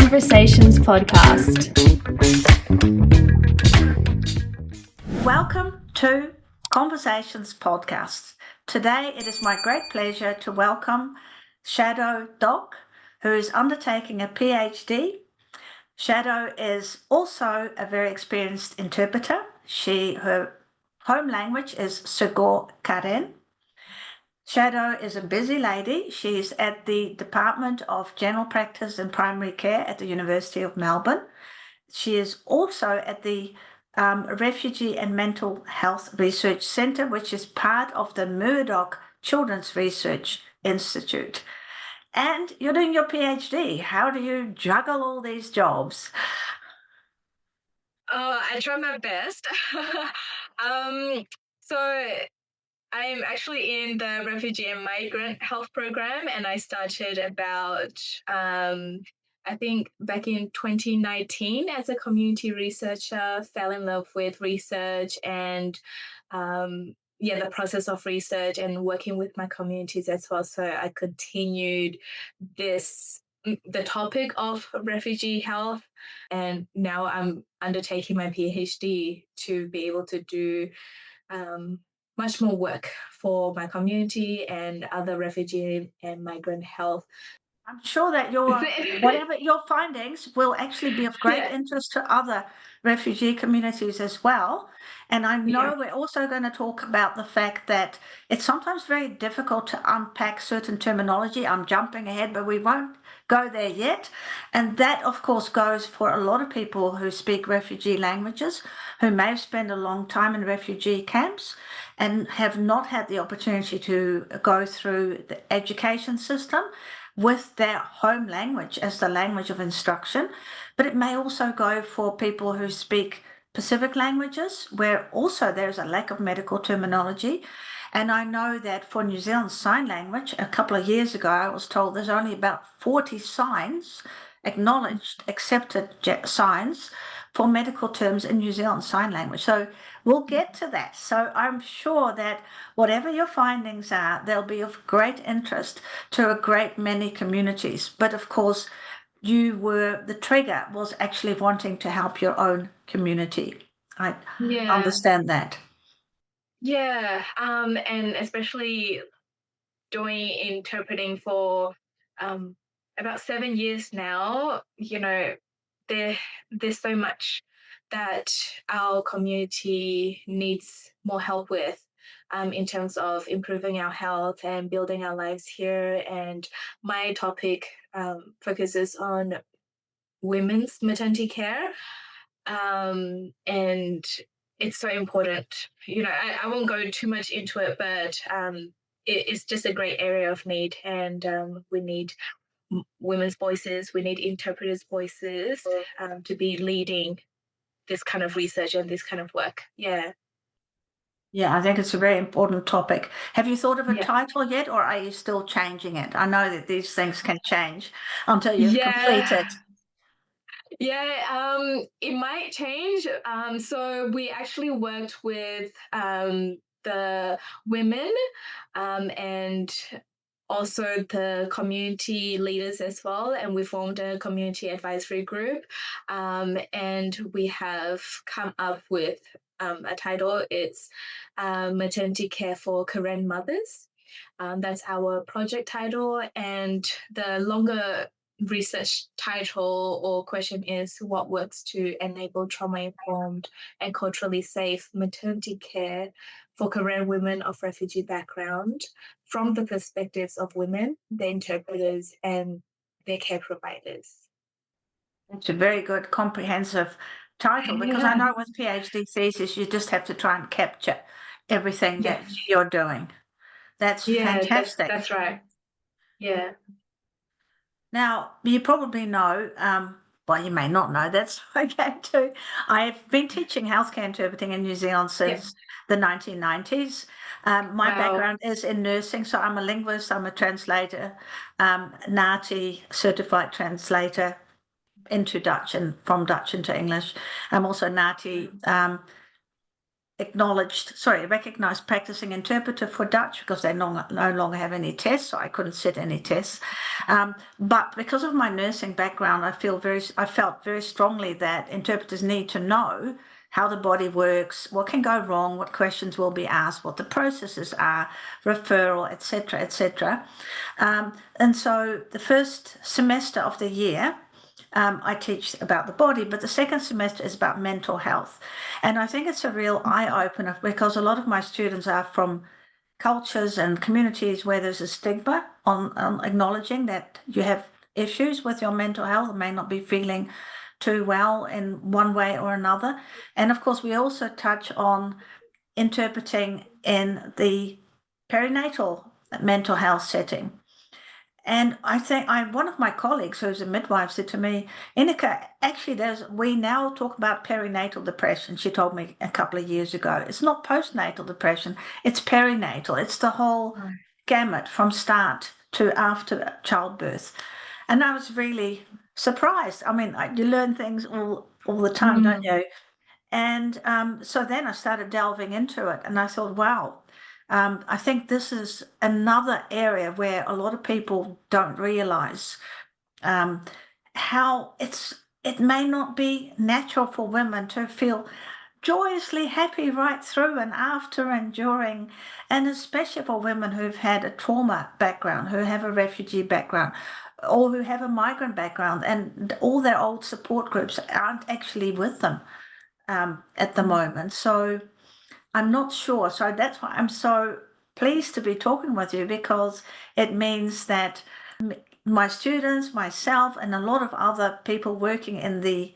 Conversations podcast. Welcome to Conversations podcast. Today it is my great pleasure to welcome Shadow Toke, who is undertaking a PhD. Shadow is also a very experienced interpreter. Her home language is Segor Karen. Shadow is a busy lady. She's at the Department of General Practice and Primary Care at the University of Melbourne. She is also at the Refugee and Mental Health Research Centre, which is part of the Murdoch Children's Research Institute. And you're doing your PhD. How do you juggle all these jobs? I try my best. So I'm actually in the refugee and migrant health program, and I started about I think back in 2019 as a community researcher. Fell in love with research and the process of research and working with my communities as well. So I continued the topic of refugee health, and now I'm undertaking my PhD to be able to do much more work for my community and other refugee and migrant health. I'm sure that whatever your findings will actually be of great interest to other refugee communities as well. And I know we're also going to talk about the fact that it's sometimes very difficult to unpack certain terminology. I'm jumping ahead, but we won't go there yet. And that, of course, goes for a lot of people who speak refugee languages, who may have spent a long time in refugee camps and have not had the opportunity to go through the education system with their home language as the language of instruction. But it may also go for people who speak Pacific languages, where also there's a lack of medical terminology. And I know that for New Zealand Sign Language, a couple of years ago, I was told there's only about 40 signs, acknowledged, accepted signs for medical terms in New Zealand Sign Language. So we'll get to that. So I'm sure that whatever your findings are, they'll be of great interest to a great many communities. But of course, the trigger was actually wanting to help your own community. I understand that. Yeah, and especially doing interpreting for about 7 years now, there's so much that our community needs more help with in terms of improving our health and building our lives here. And my topic focuses on women's maternity care. And it's so important. I won't go too much into it, but it's just a great area of need, and we need women's voices, we need interpreters' voices to be leading this kind of research and this kind of work. Yeah, I think it's a very important topic. Have you thought of a title yet, or are you still changing it? I know that these things can change until you've completed. Yeah, it might change. So we actually worked with the women and also the community leaders as well, and we formed a community advisory group, and we have come up with a title. It's Maternity Care for Karen Mothers. That's our project title, and the longer research title or question is what works to enable trauma-informed and culturally safe maternity care for Karen women of refugee background from the perspectives of women, the interpreters, and their care providers. It's a very good comprehensive title, because I know with PhD thesis you just have to try and capture everything that you're doing. That's fantastic. That's right. Yeah. Now, you probably know, well, you may not know, that's okay too. I've been teaching healthcare interpreting in New Zealand since the 1990s. My background is in nursing, so I'm a linguist, I'm a translator, Ngāti certified translator into Dutch and from Dutch into English. I'm also Ngāti recognized practicing interpreter for Dutch because they no longer have any tests, so I couldn't sit any tests. But because of my nursing background, I felt very strongly that interpreters need to know how the body works, what can go wrong, what questions will be asked, what the processes are, referral, etc., etc. And so the first semester of the year, I teach about the body, but the second semester is about mental health. And I think it's a real eye-opener because a lot of my students are from cultures and communities where there's a stigma on acknowledging that you have issues with your mental health and may not be feeling too well in one way or another. And of course, we also touch on interpreting in the perinatal mental health setting. And I think one of my colleagues who's a midwife said to me, Ineke, actually we now talk about perinatal depression. She told me a couple of years ago. It's not postnatal depression, it's perinatal. It's the whole gamut from start to after childbirth. And I was really surprised. I mean, you learn things all the time, don't you? And so then I started delving into it and I thought, wow, I think this is another area where a lot of people don't realize how it may not be natural for women to feel joyously happy right through and after and during, and especially for women who've had a trauma background, who have a refugee background, or who have a migrant background, and all their old support groups aren't actually with them at the moment. So I'm not sure. So that's why I'm so pleased to be talking with you, because it means that my students, myself, and a lot of other people working in the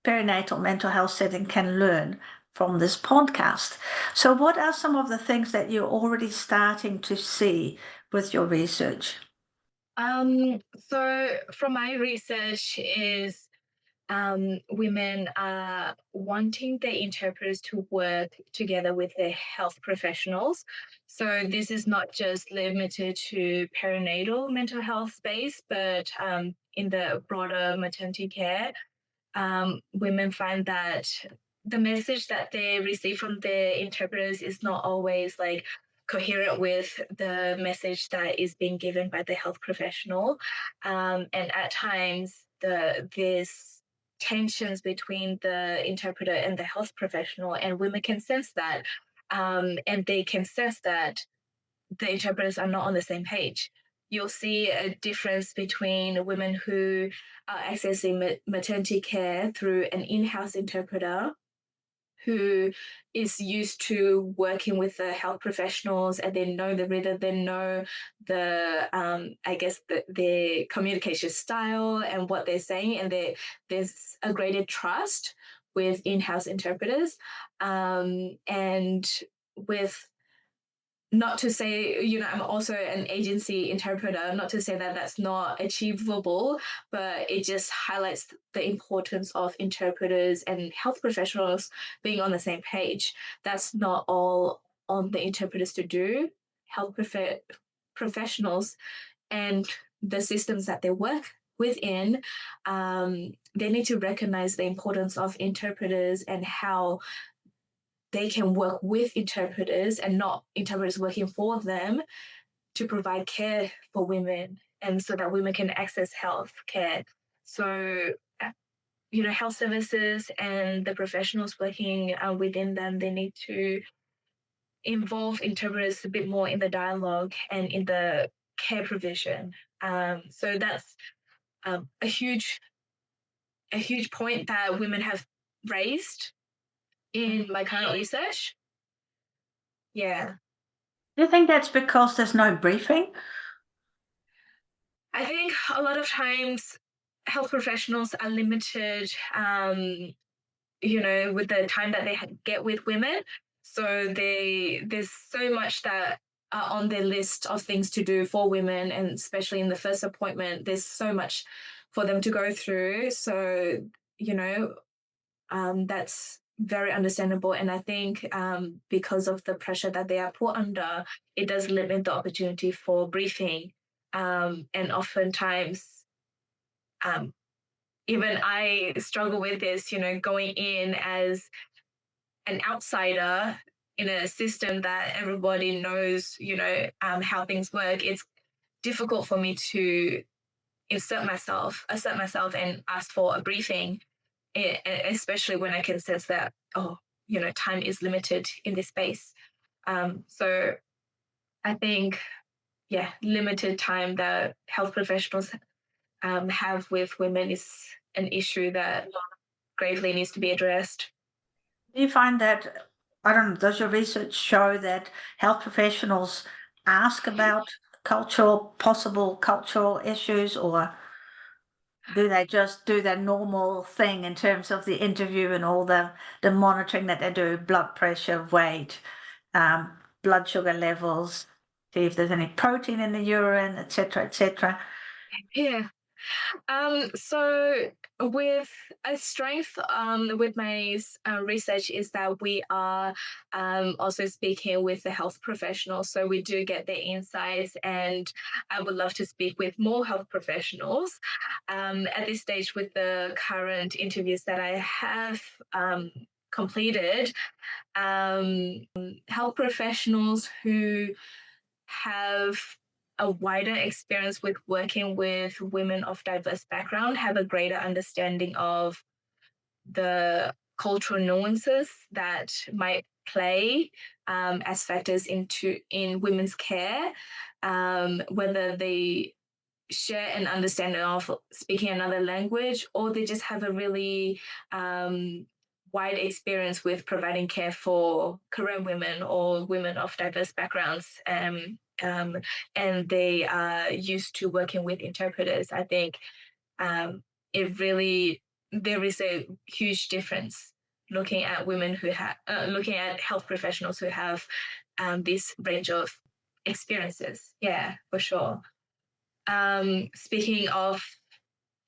perinatal mental health setting can learn from this podcast. So what are some of the things that you're already starting to see with your research? So from my research is women are wanting their interpreters to work together with their health professionals. So this is not just limited to perinatal mental health space, but in the broader maternity care, women find that the message that they receive from their interpreters is not always like coherent with the message that is being given by the health professional. And at times, there's tensions between the interpreter and the health professional, and women can sense that. And they can sense that the interpreters are not on the same page. You'll see a difference between women who are accessing maternity care through an in-house interpreter who is used to working with the health professionals, and they know the rhythm, they know the their communication style and what they're saying, and there's a greater trust with in-house interpreters, and with, not to say, I'm also an agency interpreter, not to say that that's not achievable, but it just highlights the importance of interpreters and health professionals being on the same page. That's not all on the interpreters to do. Health professionals and the systems that they work within, they need to recognize the importance of interpreters and how they can work with interpreters and not interpreters working for them to provide care for women, and so that women can access health care. So, health services and the professionals working within them, they need to involve interpreters a bit more in the dialogue and in the care provision. So that's a huge point that women have raised in my current research. Yeah. Do you think that's because there's no briefing? I think a lot of times health professionals are limited, with the time that they get with women. So there's so much that are on their list of things to do for women, and especially in the first appointment, there's so much for them to go through. So, that's very understandable. And I think because of the pressure that they are put under, it does limit the opportunity for briefing. And oftentimes, even I struggle with this, going in as an outsider in a system that everybody knows, how things work, it's difficult for me to assert myself and ask for a briefing, especially when I can sense that, time is limited in this space. So I think, limited time that health professionals have with women is an issue that gravely needs to be addressed. Do you find that, I don't know, does your research show that health professionals ask about possible cultural issues, or do they just do their normal thing in terms of the interview and all the monitoring that they do, blood pressure, weight, blood sugar levels, see if there's any protein in the urine, etc., etc.? Yeah. So with a strength with my research is that we are also speaking with the health professionals. So we do get their insights, and I would love to speak with more health professionals. At this stage, with the current interviews that I have completed, health professionals who have a wider experience with working with women of diverse background have a greater understanding of the cultural nuances that might play as factors in women's care, whether they share an understanding of speaking another language, or they just have a really wide experience with providing care for Korean women or women of diverse backgrounds. And they are used to working with interpreters. I think there is a huge difference looking at women who looking at health professionals who have this range of experiences. Yeah, for sure. Speaking of,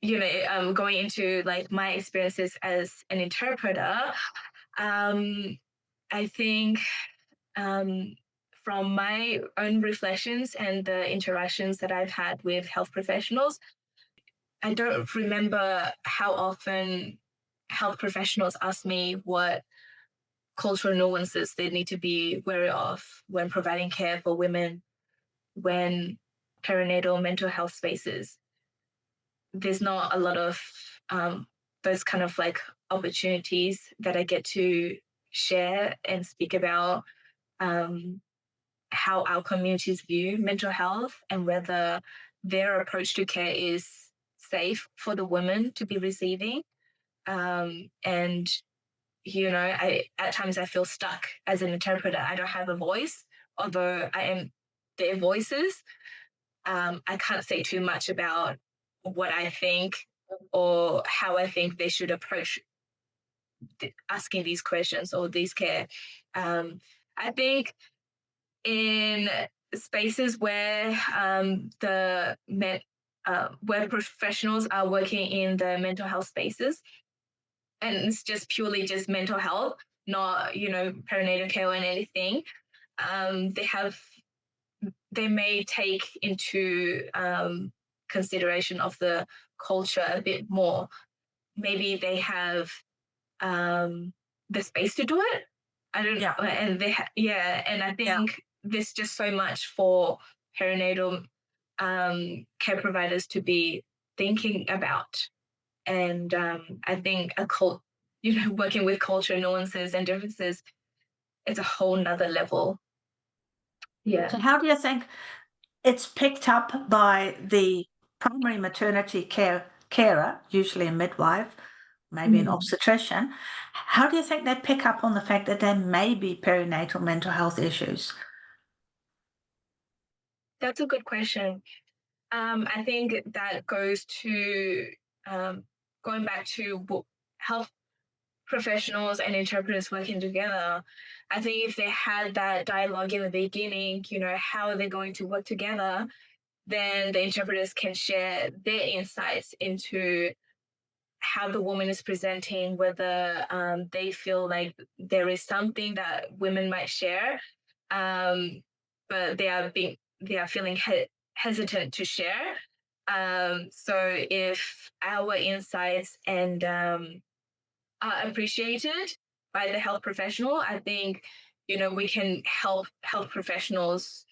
going into like my experiences as an interpreter, I think from my own reflections and the interactions that I've had with health professionals, I don't remember how often health professionals ask me what cultural nuances they need to be wary of when providing care for women when perinatal mental health spaces. There's not a lot of those kind of like opportunities that I get to share and speak about how our communities view mental health and whether their approach to care is safe for the women to be receiving. And at times I feel stuck as an interpreter. I don't have a voice, although I am their voices. I can't say too much about what I think or how I think they should approach asking these questions or these care. I think in spaces where where professionals are working in the mental health spaces, and it's just purely just mental health, not perinatal care or anything, they may take into consideration of the culture a bit more. Maybe they have the space to do it. I don't know. And and I think there's just so much for perinatal care providers to be thinking about. And I think working with cultural nuances and differences, it's a whole nother level. Yeah. So how do you think it's picked up by the primary maternity carer, usually a midwife, maybe an obstetrician? How do you think they pick up on the fact that there may be perinatal mental health issues? That's a good question. I think that goes to going back to health professionals and interpreters working together. I think if they had that dialogue in the beginning, how are they going to work together, then the interpreters can share their insights into how the woman is presenting, whether they feel like there is something that women might share, but they are feeling hesitant to share. So if our insights and are appreciated, by the health professional. I think, we can help health professionals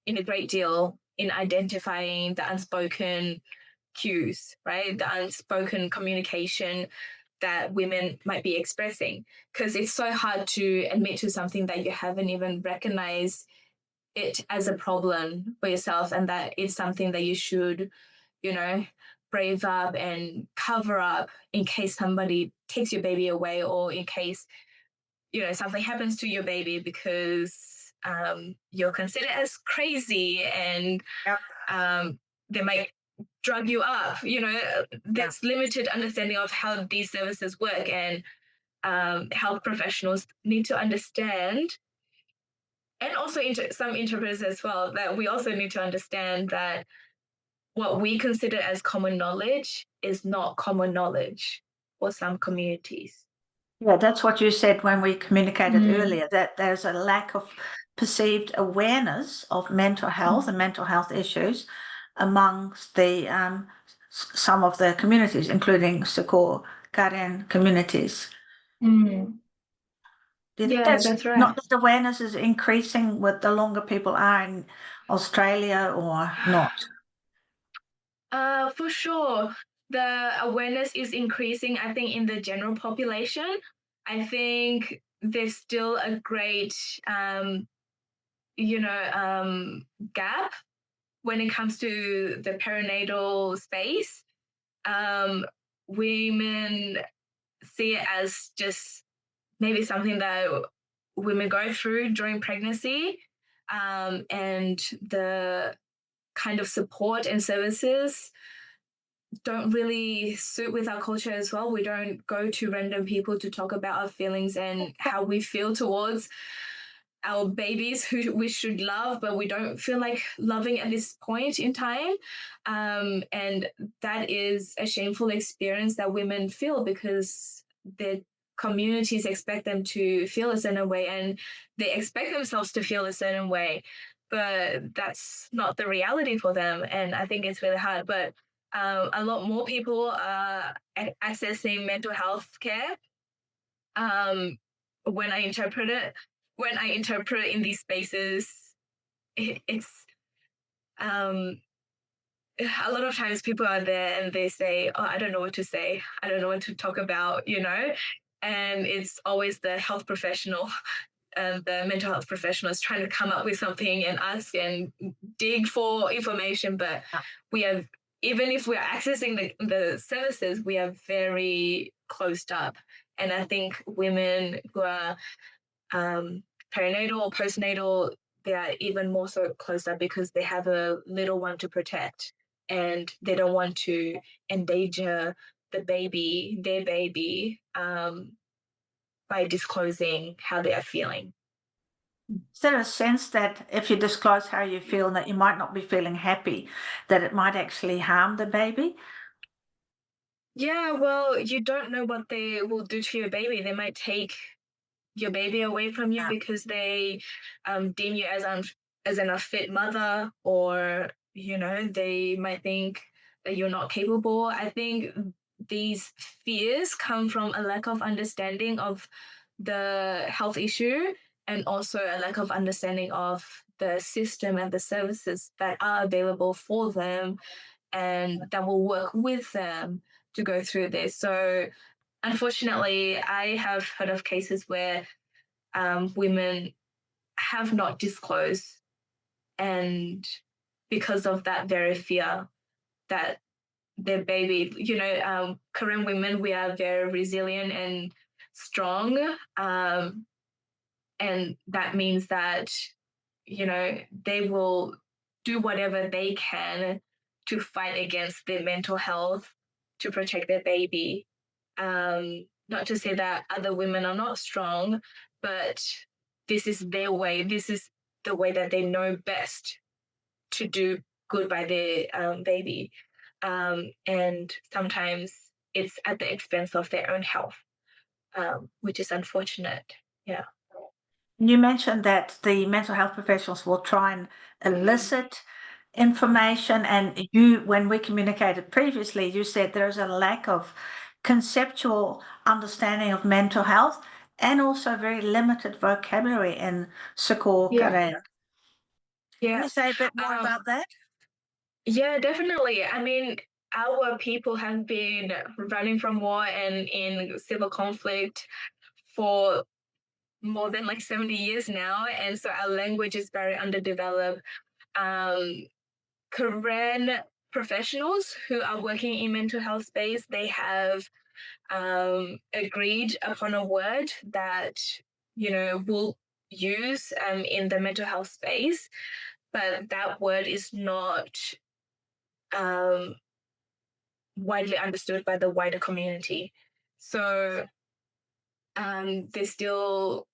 in a great deal in identifying the unspoken cues, right? The unspoken communication that women might be expressing, because it's so hard to admit to something that you haven't even recognized it as a problem for yourself, and that it's something that you should, brave up and cover up in case somebody takes your baby away, or in case, something happens to your baby, because you're considered as crazy, and they might drug you up. There's limited understanding of how these services work, and health professionals need to understand, and also some interpreters as well, that we also need to understand that what we consider as common knowledge is not common knowledge for some communities. Yeah, that's what you said when we communicated earlier, that there's a lack of perceived awareness of mental health and mental health issues amongst the some of the communities, including Sakor Karen communities. Do you think That's right. not that awareness is increasing with the longer people are in Australia, or not? For sure, the awareness is increasing, I think, in the general population. I think there's still a great, gap when it comes to the perinatal space. Women see it as just maybe something that women go through during pregnancy, and the kind of support and services don't really suit with our culture as well. We don't go to random people to talk about our feelings and how we feel towards our babies who we should love, but we don't feel like loving at this point in time. And that is a shameful experience that women feel, because their communities expect them to feel a certain way, and they expect themselves to feel a certain way, but that's not the reality for them. And I think it's really hard. But a lot more people are accessing mental health care. When I interpret in these spaces, it's a lot of times people are there and they say, "Oh, I don't know what to say. I don't know what to talk about," and it's always the health professional. The mental health professionals trying to come up with something and ask and dig for information, but we have, even if we're accessing the services, we are very closed up. And I think women who are perinatal or postnatal, they are even more so closed up, because they have a little one to protect, and they don't want to endanger their baby, by disclosing how they are feeling. Is there a sense that if you disclose how you feel and that you might not be feeling happy, that it might actually harm the baby? Yeah, well, you don't know what they will do to your baby. They might take your baby away from you because they deem you as an unfit mother, or they might think that you're not capable. I think these fears come from a lack of understanding of the health issue, and also a lack of understanding of the system and the services that are available for them, and that will work with them to go through this. So unfortunately, I have heard of cases where women have not disclosed, and because of that very fear that their baby, Korean women, we are very resilient and strong, and that means that they will do whatever they can to fight against their mental health, to protect their baby. Not to say that other women are not strong, but this is their way. This is the way that they know best to do good by their baby. And sometimes it's at the expense of their own health, which is unfortunate. Yeah. You mentioned that the mental health professionals will try and elicit information, and when we communicated previously, you said there's a lack of conceptual understanding of mental health. and also very limited vocabulary in Sukor Karen. Can you say a bit more about that? Yeah, definitely. I mean, our people have been running from war and in civil conflict for more than like 70 years now, and so our language is very underdeveloped. Karen professionals who are working in mental health space, they have agreed upon a word that we'll use in the mental health space, but that word is not widely understood by the wider community. So there's still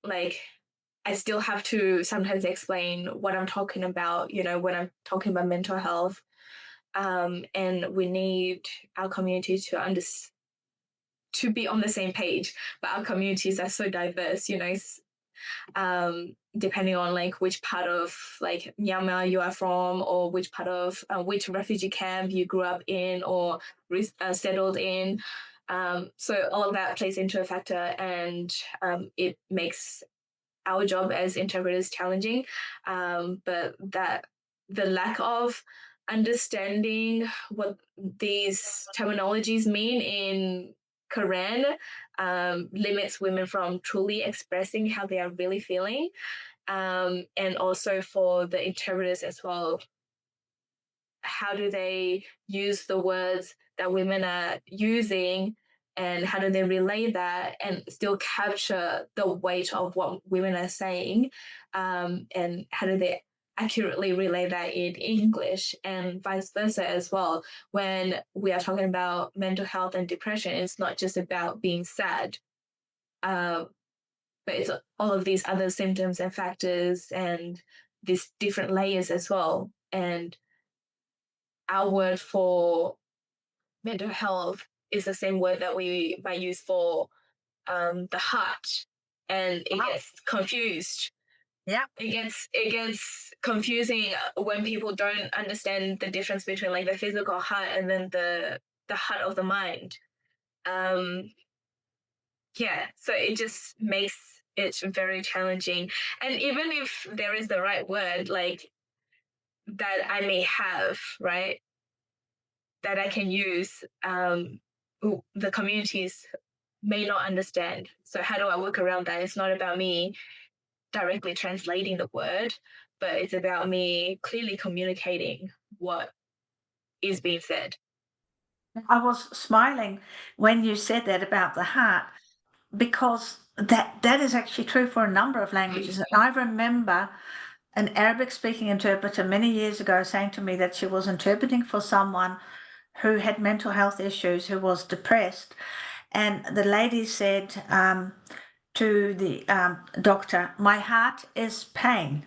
I still have to sometimes explain what I'm talking about, when I'm talking about mental health. And we need our community to be on the same page. But our communities are so diverse, depending on which part of Myanmar you are from, or which part of which refugee camp you grew up in or settled in. So all of that plays into a factor, and it makes our job as interpreters challenging. But that the lack of understanding what these terminologies mean in Karen limits women from truly expressing how they are really feeling. And also for the interpreters as well, how do they use the words that women are using, and how do they relay that and still capture the weight of what women are saying, and how do they accurately relay that in English, and vice versa as well. When we are talking about mental health and depression, it's not just about being sad, but it's all of these other symptoms and factors and these different layers as well. And our word for mental health is the same word that we might use for the heart, and it gets confused. Yeah, it gets confusing when people don't understand the difference between the physical heart and then the heart of the mind. Yeah, so it just makes it very challenging. And even if there is the right word that I may have, right, that I can use, the communities may not understand. So how do I work around that? It's not about me directly translating the word, but it's about me clearly communicating what is being said. I was smiling when you said that about the heart, because that is actually true for a number of languages. And I remember an Arabic-speaking interpreter many years ago saying to me that she was interpreting for someone who had mental health issues, who was depressed, and the lady said to the doctor, "My heart is pain."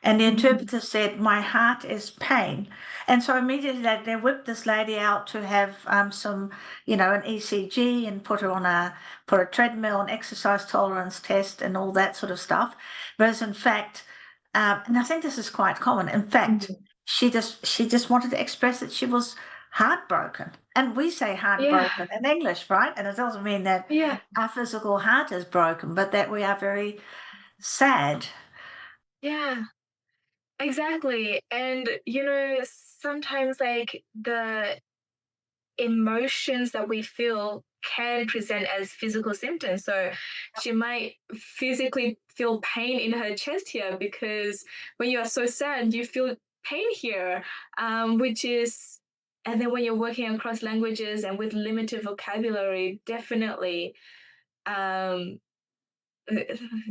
And the interpreter said, "My heart is pain." And so immediately they whipped this lady out to have some, an ECG, and put her on a treadmill, an exercise tolerance test, and all that sort of stuff. Whereas in fact, and I think this is quite common. In fact, she just wanted to express that she was heartbroken. And we say heartbroken in English, right? And it doesn't mean that our physical heart is broken, but that we are very sad. Yeah, exactly. And sometimes the emotions that we feel can present as physical symptoms. So she might physically feel pain in her chest here, because when you are so sad, you feel pain here, which is, and then when you're working across languages and with limited vocabulary, definitely,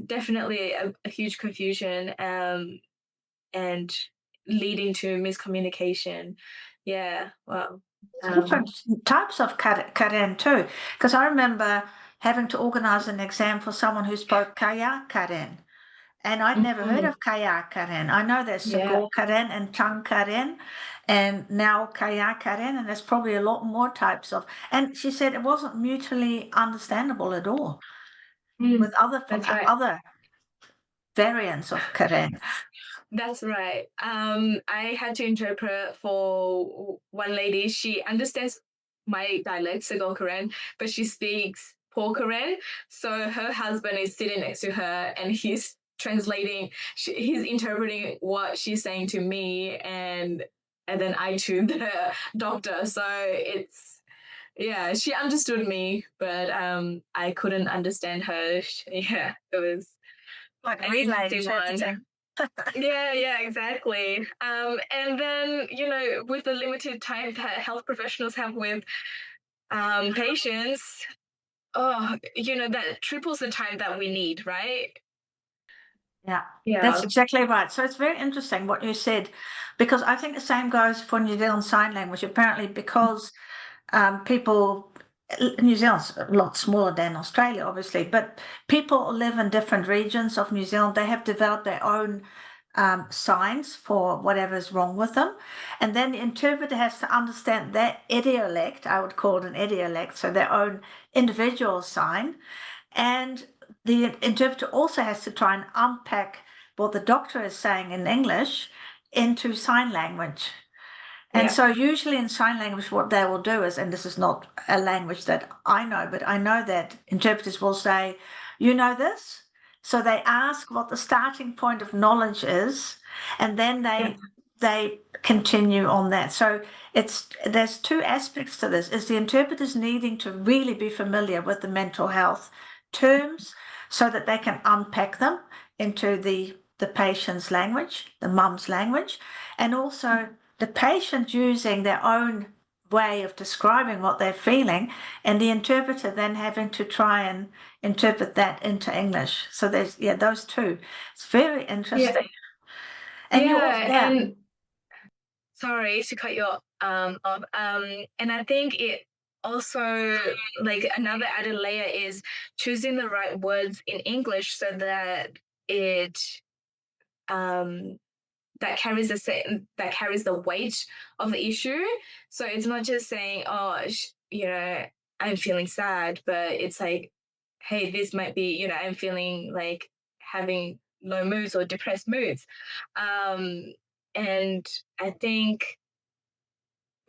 definitely a huge confusion, and leading to miscommunication. Yeah, well. Different types of Karen too, because I remember having to organise an exam for someone who spoke Kaya Karen, and I'd never heard of Kaya Karen. I know there's Sukor Karen and Chang Karen, and now Kaya Karen, and there's probably a lot more types of. And she said it wasn't mutually understandable at all with other variants of Karen. That's right. I had to interpret for one lady. She understands my dialect, Sukor Karen, but she speaks Karen. So her husband is sitting next to her and he's translating, he's interpreting what she's saying to me and then I to the doctor. So it's, yeah, she understood me, but I couldn't understand her. Yeah, it was Like an relay interesting one. interpreting. Yeah, exactly. And then, with the limited time that health professionals have with patients, that triples the time that we need, right? Yeah, Yeah. that's exactly right. So it's very interesting what you said, because I think the same goes for New Zealand Sign Language. Apparently, because people, New Zealand's a lot smaller than Australia, obviously, but people live in different regions of New Zealand. They have developed their own signs for whatever's wrong with them. And then the interpreter has to understand their idiolect, I would call it an idiolect, so their own individual sign. And the interpreter also has to try and unpack what the doctor is saying in English into sign language. And so usually in sign language, what they will do is, and this is not a language that I know, but I know that interpreters will say, you know this? So they ask what the starting point of knowledge is, and then they continue on that. So there's two aspects to this. Is the interpreters needing to really be familiar with the mental health terms so that they can unpack them into the patient's language, the mum's language, and also the patient using their own way of describing what they're feeling, and the interpreter then having to try and interpret that into English. So there's those two. It's very interesting. And And sorry to cut you off. And I think it also, like, another added layer is choosing the right words in English so that it that carries the weight of the issue. So it's not just saying, oh, I'm feeling sad, but it's like, hey, this might be, I'm feeling like having low moods or depressed moods. And I think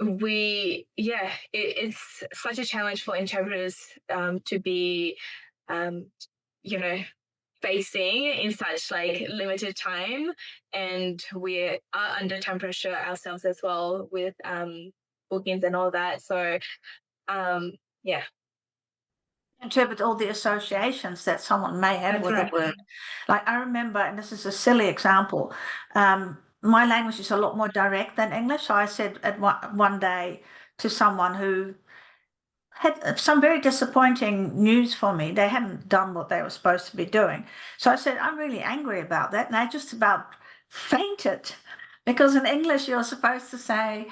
it's such a challenge for interpreters to be, you know, facing in such like limited time, and we are under time pressure ourselves as well with bookings and all that. So yeah. Interpret all the associations that someone may have with a word. Like I remember, and this is a silly example, my language is a lot more direct than English. So I said at one day to someone who had some very disappointing news for me. They hadn't done what they were supposed to be doing. So I said, I'm really angry about that. And I just about fainted, because in English you're supposed to say,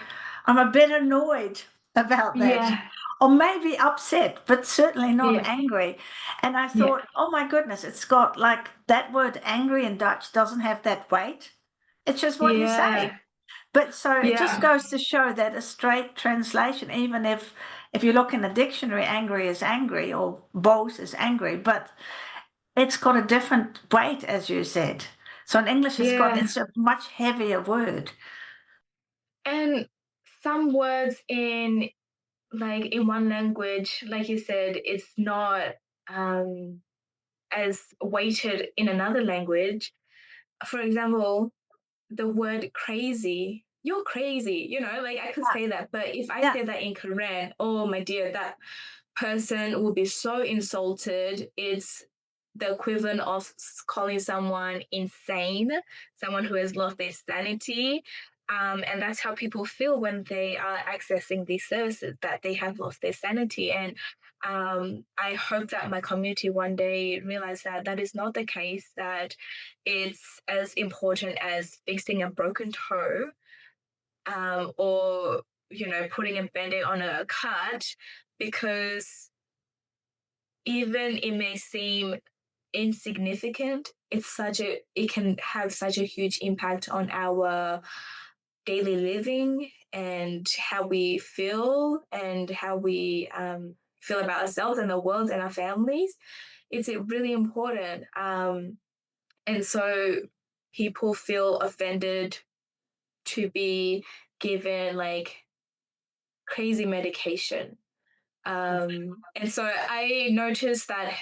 I'm a bit annoyed about that. Or maybe upset, but certainly not angry. And I thought, oh my goodness, it's got like that word angry in Dutch doesn't have that weight. It's just what you say. But so it just goes to show that a straight translation, even if you look in a dictionary, angry is angry or boos is angry, but it's got a different weight, as you said. So in English, it's a much heavier word. And some words in one language, like you said, it's not as weighted in another language. For example, the word crazy, you're crazy, I could say that. But if I say that in Korean, oh my dear, that person will be so insulted. It's the equivalent of calling someone insane, someone who has lost their sanity. And that's how people feel when they are accessing these services, that they have lost their sanity. And I hope that my community one day realize that that is not the case, that it's as important as fixing a broken toe, or, putting a band-aid on a cut, because even it may seem insignificant, it can have such a huge impact on our daily living and how we feel and how we feel about ourselves and the world and our families. It's really important. And so people feel offended to be given like crazy medication. And so I noticed that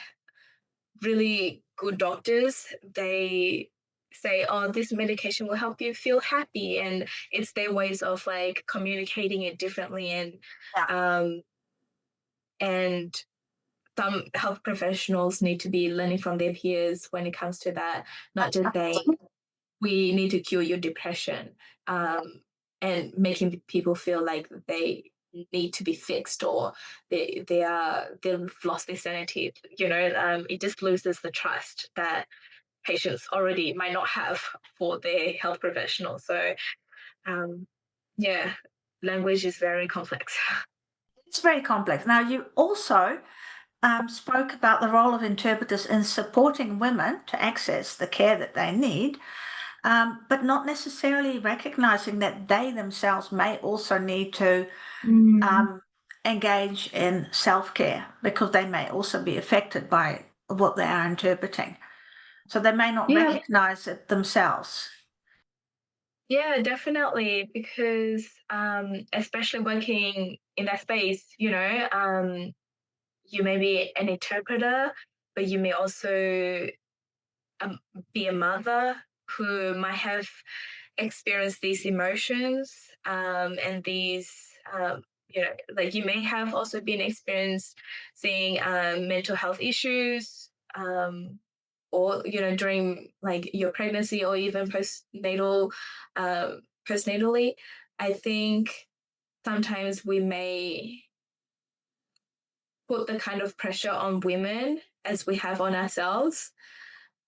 really good doctors, they say, oh, this medication will help you feel happy, and it's their ways of like communicating it differently. And some health professionals need to be learning from their peers when it comes to that, not just saying we need to cure your depression, and making people feel like they need to be fixed, or they've lost their sanity. It just loses the trust that patients already might not have for their health professional. So yeah, language is very complex. It's very complex. Now, you also spoke about the role of interpreters in supporting women to access the care that they need, but not necessarily recognizing that they themselves may also need to engage in self-care, because they may also be affected by what they are interpreting. So they may not recognize it themselves. Yeah, definitely, because especially working in that space, you may be an interpreter, but you may also be a mother who might have experienced these emotions, and these, like you may have also been experiencing mental health issues, or during like your pregnancy, or even postnatally. I think sometimes we may put the kind of pressure on women as we have on ourselves,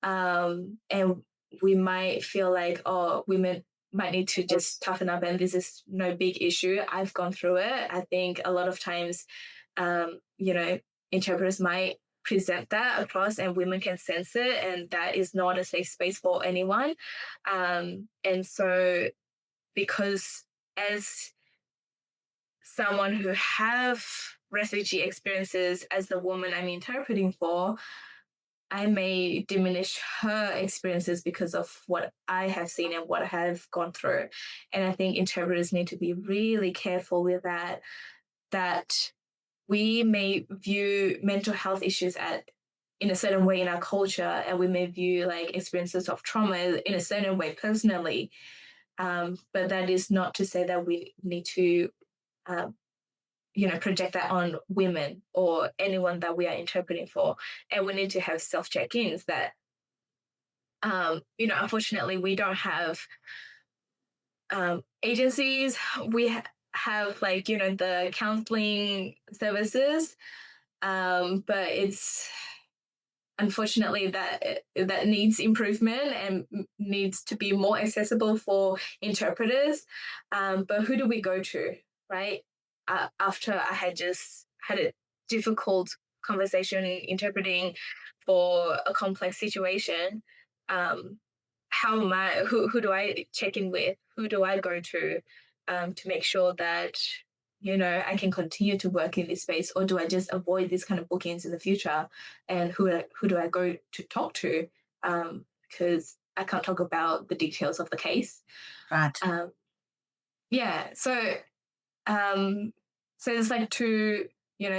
and we might feel like, oh, women might need to just toughen up, and this is no big issue, I've gone through it. I think a lot of times interpreters might present that across, and women can sense it, and that is not a safe space for anyone. And so, because as someone who have refugee experiences as the woman I'm interpreting for, I may diminish her experiences because of what I have seen and what I have gone through. And I think interpreters need to be really careful with that we may view mental health issues in a certain way in our culture, and we may view like experiences of trauma in a certain way personally. But that is not to say that we need to project that on women or anyone that we are interpreting for. And we need to have self-check-ins that, unfortunately, we don't have agencies. We have like, the counseling services, but it's unfortunately that needs improvement and needs to be more accessible for interpreters. But who do we go to, right? After I had just had a difficult conversation interpreting for a complex situation, who do I check in with? Who do I go to make sure that I can continue to work in this space, or do I just avoid these kind of bookings in the future? And who do I go to talk to? Because I can't talk about the details of the case. Right. Yeah. So there's like two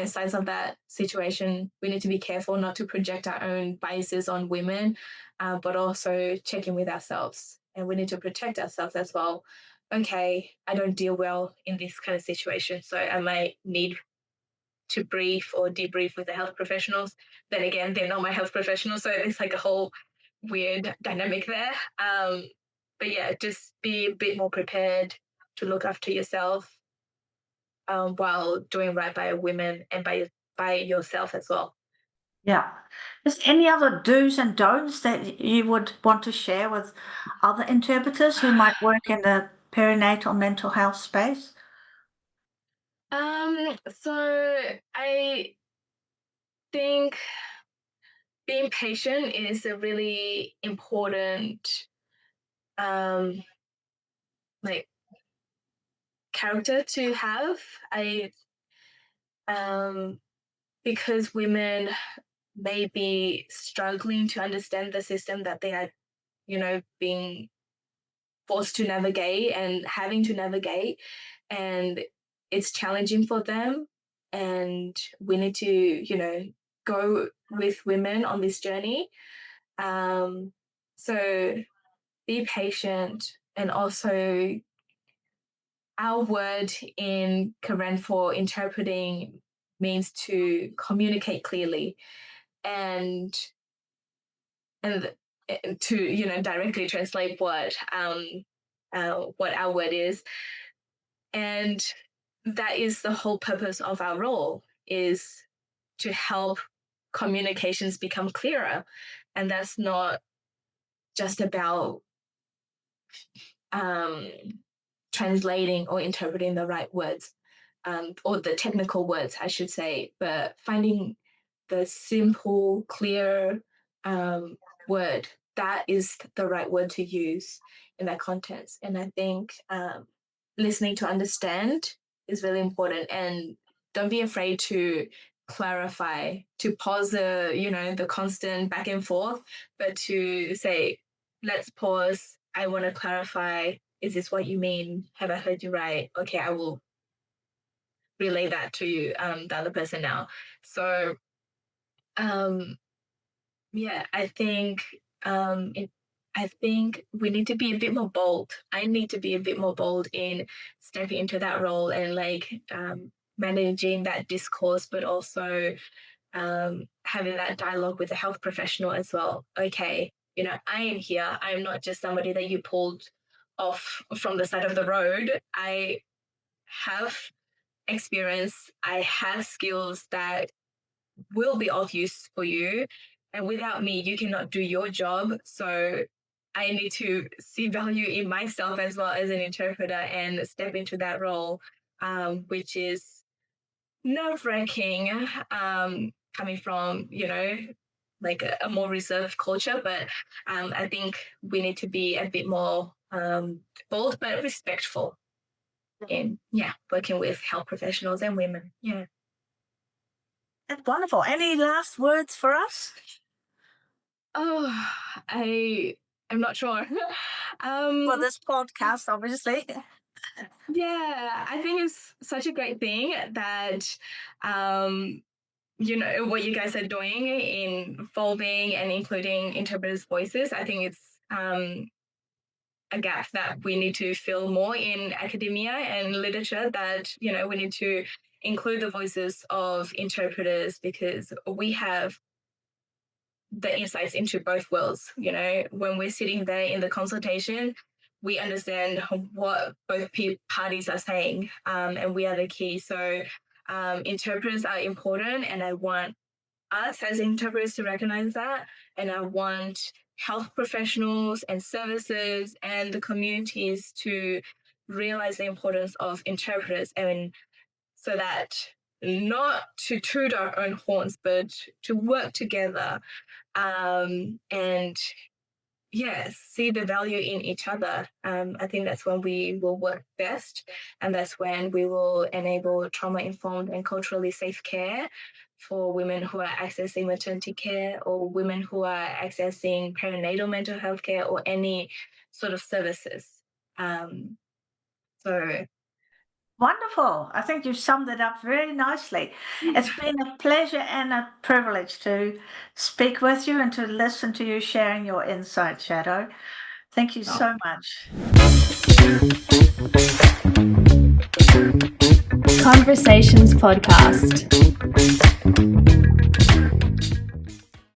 sides of that situation. We need to be careful not to project our own biases on women, but also check in with ourselves, and we need to protect ourselves as well. Okay, I don't deal well in this kind of situation, so I might need to brief or debrief with the health professionals. Then again, they're not my health professionals, so it's like a whole weird dynamic there. But yeah, just be a bit more prepared to look after yourself, while doing right by women and by yourself as well. Yeah. Is any other do's and don'ts that you would want to share with other interpreters who might work in the perinatal mental health space? So I think being patient is a really important like character to have. Because women may be struggling to understand the system that they are, being forced to navigate and having to navigate, and it's challenging for them. and we need to, go with women on this journey. So be patient, and also our word in Karen for interpreting means to communicate clearly and to directly translate what our word is, and that is the whole purpose of our role, is to help communications become clearer. And that's not just about translating or interpreting the right words, or the technical words, I should say, but finding the simple, clear word that is the right word to use in that context. And I think listening to understand is really important, and don't be afraid to clarify, to pause the constant back and forth, but to say, let's pause. I want to clarify. Is this what you mean? Have I heard you right? Okay, I will relay that to you, the other person now. So, yeah, I think we need to be a bit more bold. I need to be a bit more bold in stepping into that role and managing that discourse, but also having that dialogue with a health professional as well. Okay, I am here. I'm not just somebody that you pulled off from the side of the road. I have experience. I have skills that will be of use for you. And without me, you cannot do your job. So I need to see value in myself as well as an interpreter and step into that role, which is nerve-wracking, coming from, like a more reserved culture. But I think we need to be a bit more bold but respectful in working with health professionals and women. Yeah. That's wonderful. Any last words for us? Oh, I'm not sure. For this podcast, obviously. Yeah, I think it's such a great thing that what you guys are doing in involving and including interpreters' voices. I think it's a gap that we need to fill more in academia and literature, that we need to include the voices of interpreters, because we have the insights into both worlds. When we're sitting there in the consultation, we understand what both parties are saying, and we are the key. So interpreters are important, and I want us as interpreters to recognize that, and I want health professionals and services and the communities to realize the importance of interpreters, and so that not to toot our own horns, but to work together, and see the value in each other. I think that's when we will work best, and that's when we will enable trauma-informed and culturally safe care for women who are accessing maternity care, or women who are accessing perinatal mental health care, or any sort of services. So wonderful. I think you've summed it up very nicely. It's been a pleasure and a privilege to speak with you and to listen to you sharing your insight, Shadow. Thank you so much. Conversations Podcast.